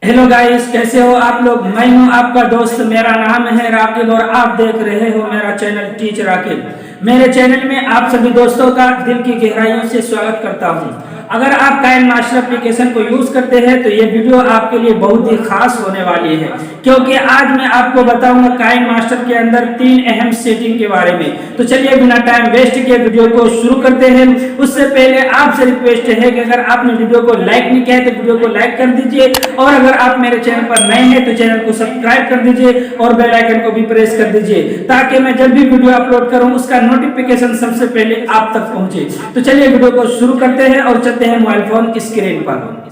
Hello guys, कैसे हो आप लोग। मैं हूं आपका दोस्त, मेरा नाम है राकिब और आप देख रहे हो मेरा चैनल टीच राकिब। मेरे चैनल में आप सभी दोस्तों का दिल की गहराइयों से स्वागत करता हूं। अगर आप काइन मास्टर एप्लीकेशन को यूज करते हैं तो ये वीडियो आपके लिए बहुत ही खास होने वाली है, क्योंकि आज मैं आपको बताऊंगा काइन मास्टर के अंदर 3 अहम सेटिंग के बारे में। तो चलिए बिना टाइम वेस्ट किए वीडियो को शुरू करते हैं। उससे पहले आपसे रिक्वेस्ट है कि अगर आपने वीडियो को लाइक नहीं किया है तो वीडियो को लाइक कर दीजिए, और अगर आप मेरे चैनल पर नए हैं तो चैनल को सब्सक्राइब कर दीजिए और बेल आइकन को भी प्रेस कर दीजिए, ताकि मैं जब भी वीडियो अपलोड करूं उसका नोटिफिकेशन सबसे पहले आप तक पहुंचे। तो चलिए वीडियो को शुरू करते हैं और चलते हैं मोबाइल फोन की स्क्रीन पर।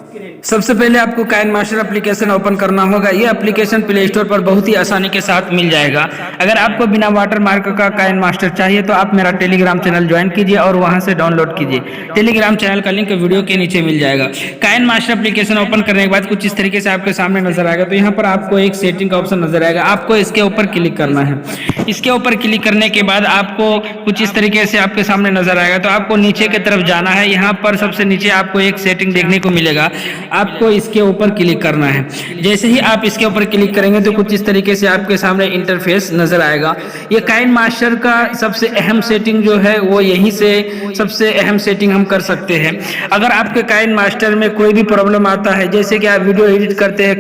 सबसे पहले आपको काइन मास्टर एप्लीकेशन ओपन करना होगा। ये एप्लीकेशन प्ले स्टोर पर बहुत ही आसानी के साथ मिल जाएगा। अगर आपको बिना वाटरमार्क का काइन मास्टर चाहिए तो आप मेरा टेलीग्राम चैनल ज्वाइन कीजिए और वहां से डाउनलोड कीजिए। टेलीग्राम चैनल का लिंक वीडियो के नीचे मिल जाएगा। काइन मास्टर एप्लीकेशन ओपन करने के बाद कुछ इस तरीके से आपके सामने नजर आएगा। तो यहाँ पर आपको एक सेटिंग का ऑप्शन नजर आएगा, आपको इसके ऊपर क्लिक करना है। इसके ऊपर क्लिक करने के बाद आपको कुछ इस तरीके से आपके सामने नजर आएगा। तो आपको नीचे की तरफ जाना है। यहाँ पर सबसे नीचे आपको एक सेटिंग देखने को मिलेगा, आपको इसके ऊपर क्लिक करना है। जैसे ही आप इसके ऊपर क्लिक करेंगे तो कुछ इस तरीके से आपके सामने इंटरफेस नजर आएगा। ये काइन मास्टर का सबसे अहम सेटिंग जो है वो यहीं से सबसे अहम सेटिंग हम कर सकते हैं। अगर आपके काइन मास्टर में कोई भी प्रॉब्लम आता है, जैसे कि आप वीडियो एडिट करते हैं,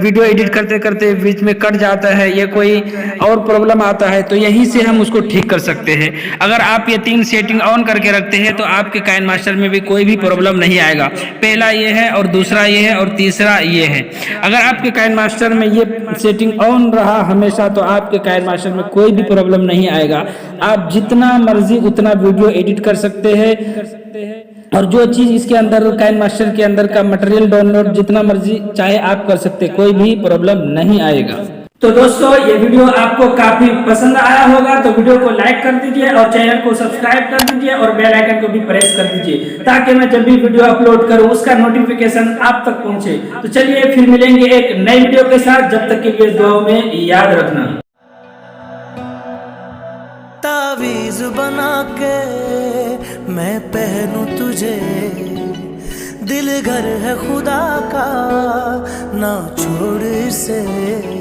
वीडियो एडिट करते करते बीच में कट जाता है, या कोई और प्रॉब्लम आता है, तो यहीं से हम उसको ठीक कर सकते हैं। अगर आप ये 3 सेटिंग ऑन करके रखते हैं तो आपके काइन मास्टर में भी कोई भी प्रॉब्लम नहीं आएगा। पहला ये है, और दूसरा ये है, और तीसरा ये है। अगर आपके काइन मास्टर में ये सेटिंग ऑन रहा हमेशा तो आपके काइन मास्टर में कोई भी प्रॉब्लम नहीं आएगा। आप जितना मर्जी उतना वीडियो एडिट कर सकते हैं, और जो चीज इसके अंदर काइन मास्टर के अंदर का मटेरियल डाउनलोड जितना मर्जी चाहे आप कर सकते हैं, कोई भी प्रॉब्लम नहीं आएगा। तो दोस्तों, ये वीडियो आपको काफी पसंद आया होगा तो वीडियो को लाइक कर दीजिए और चैनल को सब्सक्राइब कर दीजिए और बेल आइकन को भी प्रेस कर दीजिए, ताकि मैं जब भी वीडियो अपलोड करूं उसका नोटिफिकेशन आप तक पहुंचे। तो चलिए फिर मिलेंगे एक नई वीडियो के साथ। जब तक के लिए दुआओं में याद रखना। तावीज बना के मैं पहनूं तुझे, दिल घर है खुदा का, ना छोड़ इसे।